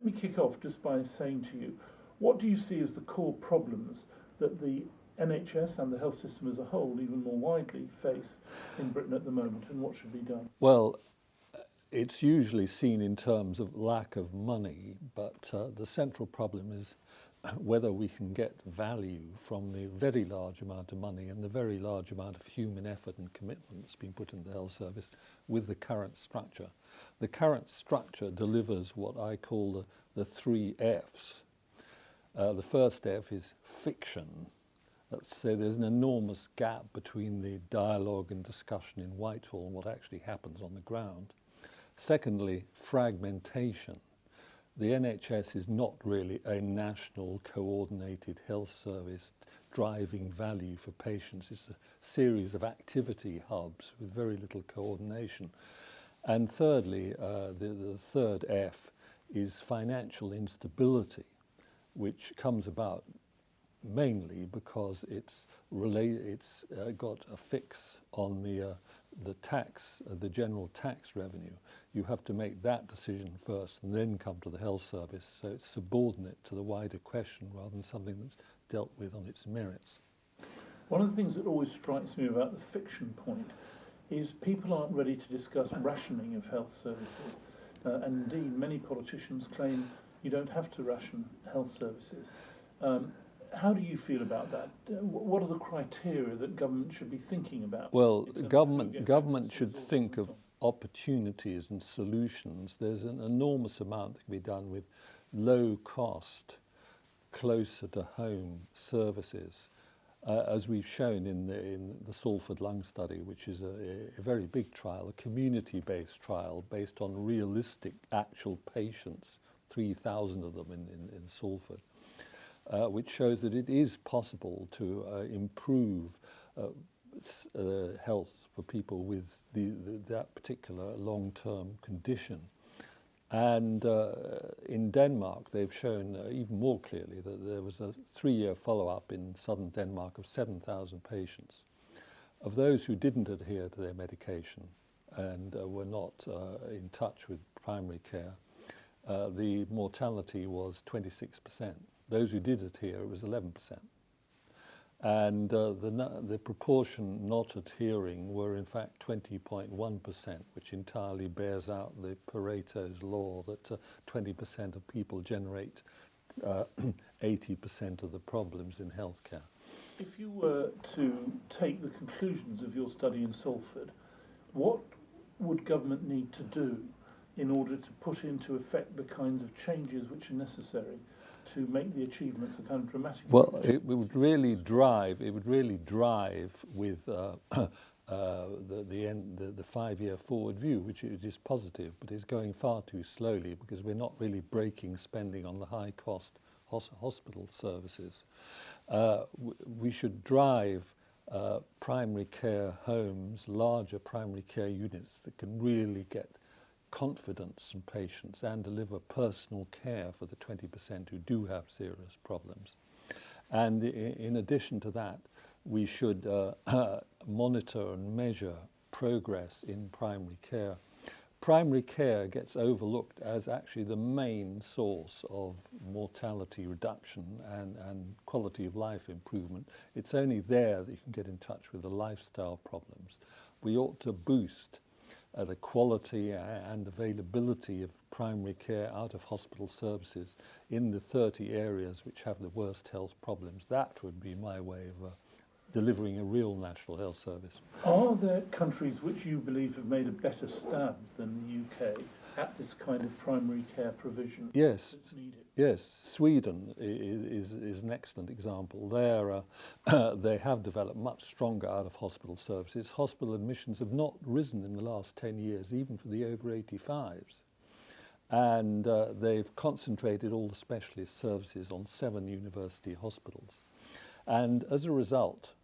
Let me kick off just by saying to you, what do you see as the core problems that the NHS and the health system as a whole, even more widely, face in Britain at the moment, and what should be done? Well, it's usually seen in terms of lack of money, but the central problem is whether we can get value from the very large amount of money and the very large amount of human effort and commitment that's been put into the health service with the current structure. The current structure delivers what I call the three Fs. The first F is fiction. Let's say there's an enormous gap between the dialogue and discussion in Whitehall and what actually happens on the ground. Secondly, fragmentation. The NHS is not really a national coordinated health service driving value for patients. It's a series of activity hubs with very little coordination. And thirdly, the third F is financial instability, which comes about mainly because it's got a fix on the tax, the general tax revenue. You have to make that decision first and then come to the health service, so it's subordinate to the wider question rather than something that's dealt with on its merits. One of the things that always strikes me about the fiction point is people aren't ready to discuss rationing of health services, and indeed many politicians claim you don't have to ration health services. How do you feel about that? What are the criteria that government should be thinking about? Well, government should think of opportunities and solutions. There's an enormous amount that can be done with low cost, closer to home services. As we've shown in the Salford lung study, which is a very big trial, a community-based trial based on realistic actual patients, 3,000 of them in Salford. Which shows that it is possible to improve health for people with that particular long-term condition. And in Denmark, they've shown even more clearly that there was a 3-year follow-up in southern Denmark of 7,000 patients. Of those who didn't adhere to their medication and were not in touch with primary care, the mortality was 26%. Those who did adhere, it was 11%. And the proportion not adhering were in fact 20.1%, which entirely bears out the Pareto's law that 20% of people generate 80% of the problems in healthcare. If you were to take the conclusions of your study in Salford, what would government need to do in order to put into effect the kinds of changes which are necessary to make the achievements a kind of dramatic? Well, it would really drive with the 5-year forward view, which is positive, but is going far too slowly because we're not really breaking spending on the high cost hospital services. We should drive primary care homes, larger primary care units that can really get confidence from patients and deliver personal care for the 20% who do have serious problems. And in addition to that, we should monitor and measure progress in primary care. Primary care gets overlooked as actually the main source of mortality reduction and quality of life improvement. It's only there that you can get in touch with the lifestyle problems. We ought to boost the quality and availability of primary care out of hospital services in the 30 areas which have the worst health problems. That would be my way of delivering a real national health service. Are there countries which you believe have made a better stab than the UK at this kind of primary care provision? Yes. That's needed? Yes, Sweden is an excellent example. There, they have developed much stronger out-of-hospital services. Hospital admissions have not risen in the last 10 years, even for the over 85s. And they've concentrated all the specialist services on 7 university hospitals. And as a result,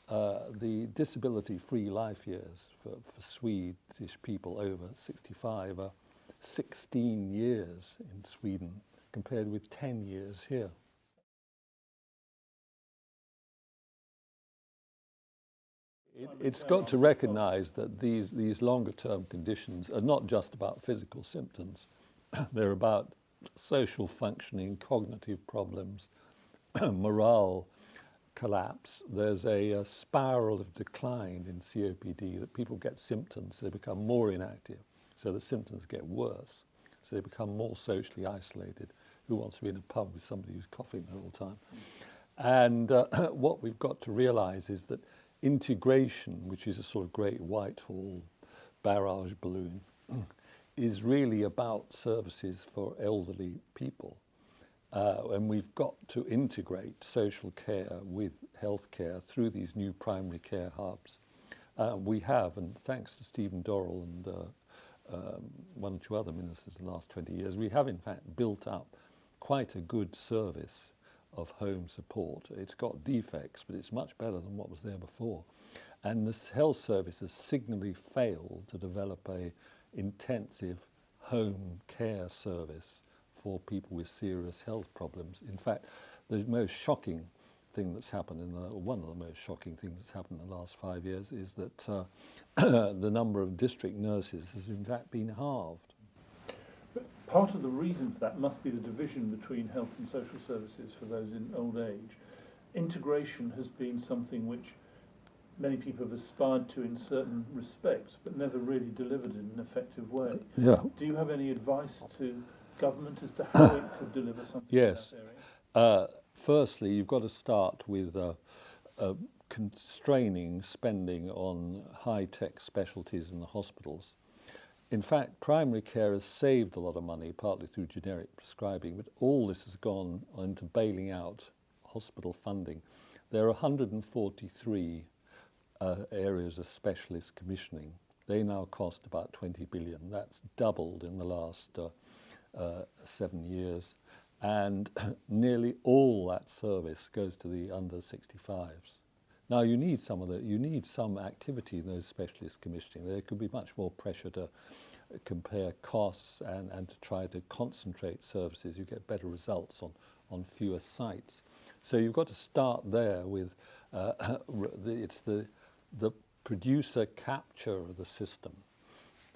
the disability-free life years for Swedish people over 65 are 16 years in Sweden, compared with 10 years here. It's got to recognise that these longer term conditions are not just about physical symptoms. They're about social functioning, cognitive problems, morale collapse. There's a spiral of decline in COPD, that people get symptoms, they become more inactive, so the symptoms get worse, so they become more socially isolated. Who wants to be in a pub with somebody who's coughing the whole time? And what we've got to realize is that integration, which is a sort of great Whitehall barrage balloon, is really about services for elderly people. And we've got to integrate social care with healthcare through these new primary care hubs. We have, and thanks to Stephen Dorrell and one or two other ministers in the last 20 years, we have in fact built up quite a good service of home support. It's got defects, but it's much better than what was there before. And this health service has signally failed to develop a intensive home care service for people with serious health problems. In fact, the most shocking thing that's happened one of the most shocking things that's happened in the last 5 years is that the number of district nurses has in fact been halved. But part of the reason for that must be the division between health and social services for those in old age. Integration has been something which many people have aspired to in certain respects, but never really delivered in an effective way. Yeah. Do you have any advice to government as to how it could deliver something yes. in that area? Firstly, you've got to start with constraining spending on high-tech specialties in the hospitals. In fact, primary care has saved a lot of money, partly through generic prescribing, but all this has gone into bailing out hospital funding. There are 143 areas of specialist commissioning. They now cost about 20 billion. That's doubled in the last 7 years. And nearly all that service goes to the under 65s. Now you need some activity in those specialist commissioning. There could be much more pressure to compare costs and to try to concentrate services. You get better results on fewer sites. So you've got to start there with it's the producer capture of the system.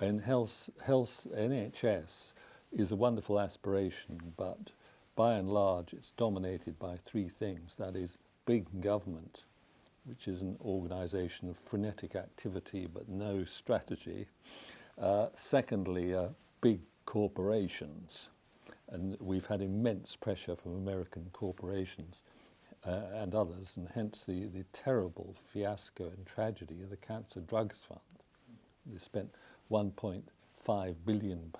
And health NHS is a wonderful aspiration, but by and large it's dominated by three things. That is big government, which is an organisation of frenetic activity but no strategy. Secondly, big corporations, and we've had immense pressure from American corporations and others, and hence the terrible fiasco and tragedy of the Cancer Drugs Fund. They spent £1.5 billion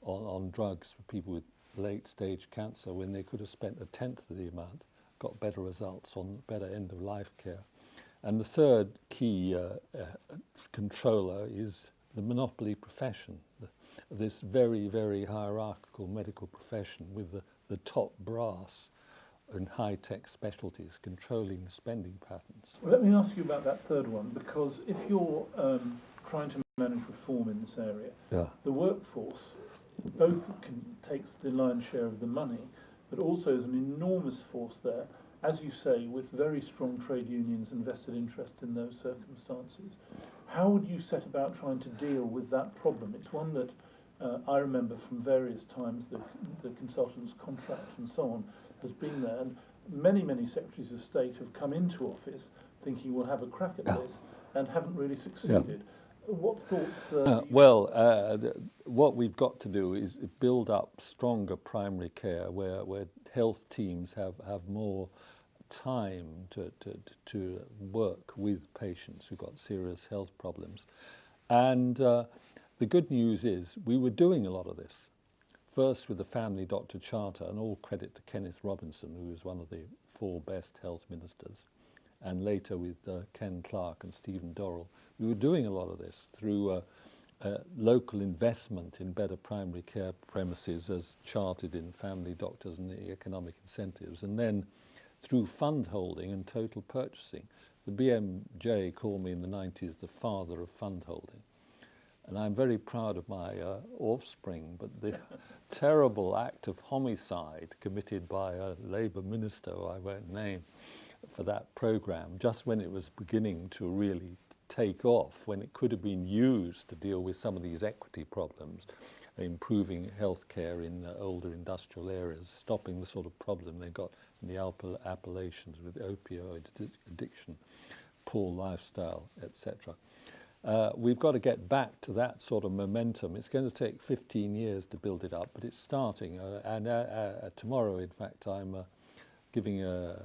on drugs for people with late-stage cancer when they could have spent a tenth of the amount, got better results on better end-of-life care. And the third key controller is the monopoly profession, this very, very hierarchical medical profession with the top brass and high-tech specialties controlling spending patterns. Well, let me ask you about that third one, because if you're trying to manage reform in this area, Yeah. the workforce both takes the lion's share of the money, but also is an enormous force there, as you say, with very strong trade unions and vested interest in those circumstances. How would you set about trying to deal with that problem? It's one that I remember from various times, the consultant's contract and so on has been there, and many secretaries of state have come into office thinking we'll have a crack at this and haven't really succeeded. What thoughts? What we've got to do is build up stronger primary care where health teams have more time to work with patients who've got serious health problems. And the good news is we were doing a lot of this. First with the Family Doctor Charter, and all credit to Kenneth Robinson, who was one of the 4 best health ministers, and later with Ken Clarke and Stephen Dorrell. We were doing a lot of this through local investment in better primary care premises as charted in family doctors and the economic incentives, and then through fund holding and total purchasing. The BMJ called me in the 90s the father of fund holding. And I'm very proud of my offspring, but the terrible act of homicide committed by a Labour minister, who I won't name, for that programme, just when it was beginning to really take off, when it could have been used to deal with some of these equity problems, improving healthcare in older industrial areas, stopping the sort of problem they've got in the Appalachians with opioid addiction, poor lifestyle, etc. We've got to get back to that sort of momentum. It's going to take 15 years to build it up, but it's starting. Tomorrow, in fact, I'm giving a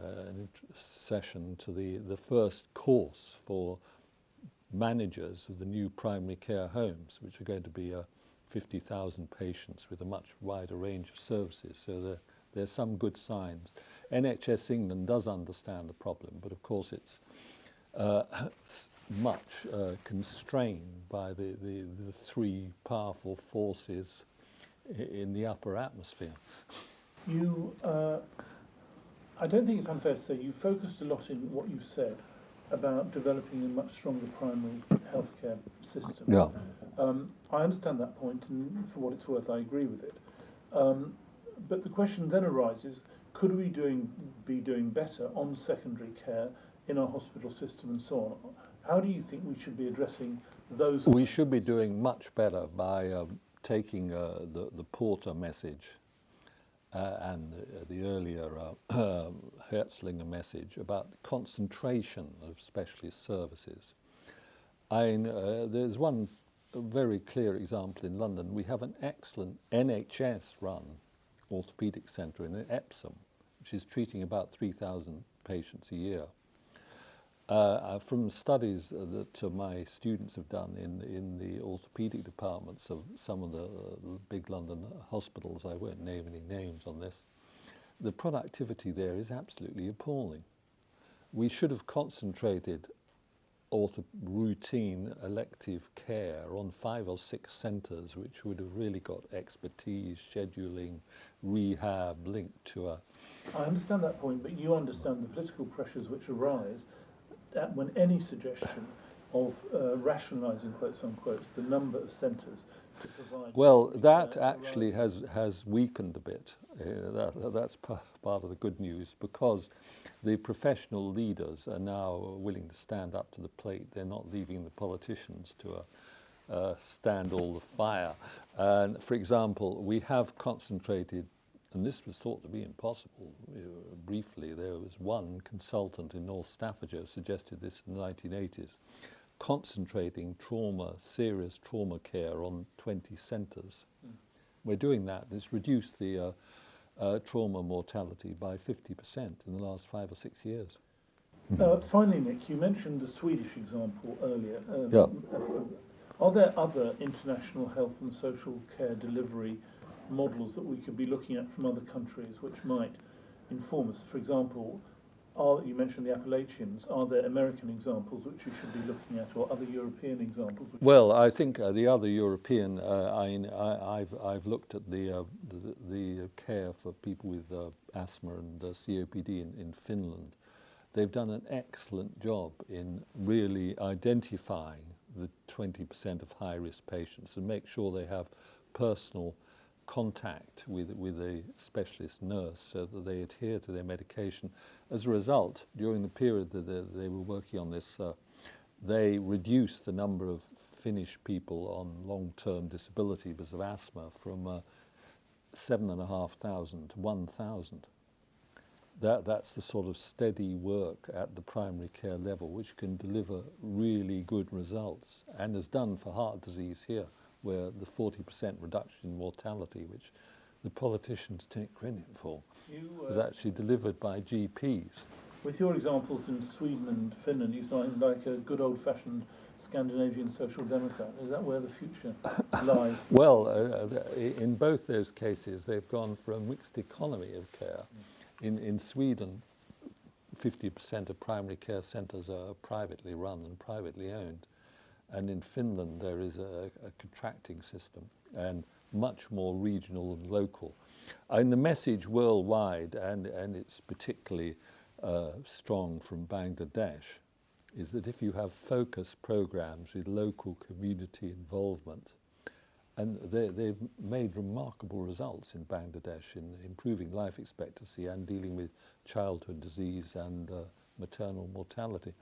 session to the first course for managers of the new primary care homes, which are going to be 50,000 patients with a much wider range of services. So there's some good signs. NHS England does understand the problem, but of course it's much constrained by the three powerful forces in the upper atmosphere. I don't think it's unfair to say you focused a lot in what you said about developing a much stronger primary healthcare system. Yeah. I understand that point, and for what it's worth, I agree with it. But the question then arises, could we be doing better on secondary care in our hospital system and so on? How do you think we should be addressing those? We should be doing much better by taking the Porter message and the earlier Herzlinger message about the concentration of specialist services. There's one very clear example in London. We have an excellent NHS-run orthopaedic centre in Epsom, which is treating about 3,000 patients a year. From studies that my students have done in the orthopaedic departments of some of the big London hospitals, I won't name any names on this, the productivity there is absolutely appalling. We should have concentrated routine elective care on 5 or 6 centres which would have really got expertise, scheduling, rehab linked to a... I understand that point, but you understand the political pressures which arise when any suggestion of rationalising, quotes unquote, the number of centres to provide... Well, that actually has weakened a bit. That's part of the good news, because the professional leaders are now willing to stand up to the plate. They're not leaving the politicians to stand all the fire. And for example, we have concentrated, and this was thought to be impossible. Briefly, there was one consultant in North Staffordshire who suggested this in the 1980s, concentrating serious trauma care on 20 centres. We're doing that. It's reduced the trauma mortality by 50% in the last 5 or 6 years. Finally, Nick, you mentioned the Swedish example earlier. Yeah. Are there other international health and social care delivery models that we could be looking at from other countries which might inform us? For example, you mentioned the Appalachians. Are there American examples which we should be looking at, or other European examples? Well, I think the other European, I've looked at the care for people with asthma and COPD in Finland. They've done an excellent job in really identifying the 20% of high-risk patients and make sure they have personal contact with a specialist nurse so that they adhere to their medication. As a result, during the period that they were working on this, they reduced the number of Finnish people on long-term disability because of asthma from 7,500 to 1,000. That's the sort of steady work at the primary care level which can deliver really good results, and is done for heart disease here, where the 40% reduction in mortality, which the politicians take credit for, was actually delivered by GPs. With your examples in Sweden and Finland, you sound like a good old-fashioned Scandinavian social democrat. Is that where the future lies? Well, in both those cases, they've gone for a mixed economy of care. In Sweden, 50% of primary care centres are privately run and privately owned. And in Finland, there is a contracting system and much more regional and local. And the message worldwide, and it's particularly strong from Bangladesh, is that if you have focused programs with local community involvement, and they've made remarkable results in Bangladesh in improving life expectancy and dealing with childhood disease and maternal mortality.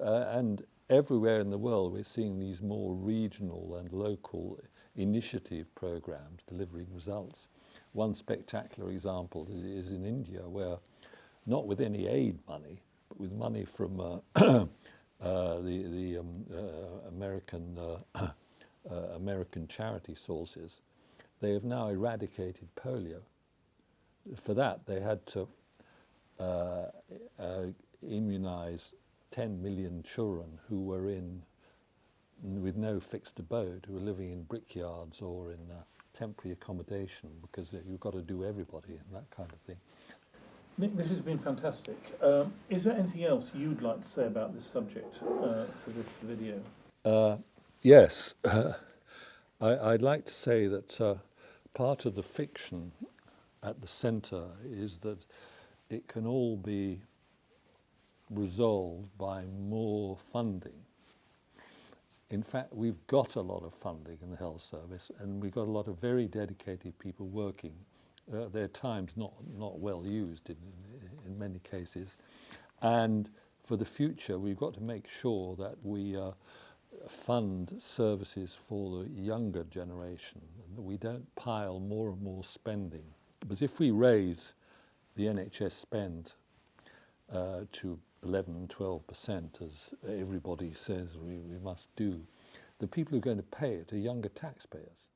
And everywhere in the world we're seeing these more regional and local initiative programs delivering results. One spectacular example is in India, where not with any aid money, but with money from the American charity sources, they have now eradicated polio. For that, they had to immunize 10 million children who were with no fixed abode, who were living in brickyards or in temporary accommodation, because you've got to do everybody and that kind of thing. Nick, this has been fantastic. Is there anything else you'd like to say about this subject for this video? Yes. I'd like to say that part of the fiction at the centre is that it can all be resolved by more funding. In fact, we've got a lot of funding in the health service, and we've got a lot of very dedicated people working. Their time's not well used in many cases. And for the future, we've got to make sure that we fund services for the younger generation, and that we don't pile more and more spending. Because if we raise the NHS spend to 11 and 12%, as everybody says we must do, the people who are going to pay it are younger taxpayers.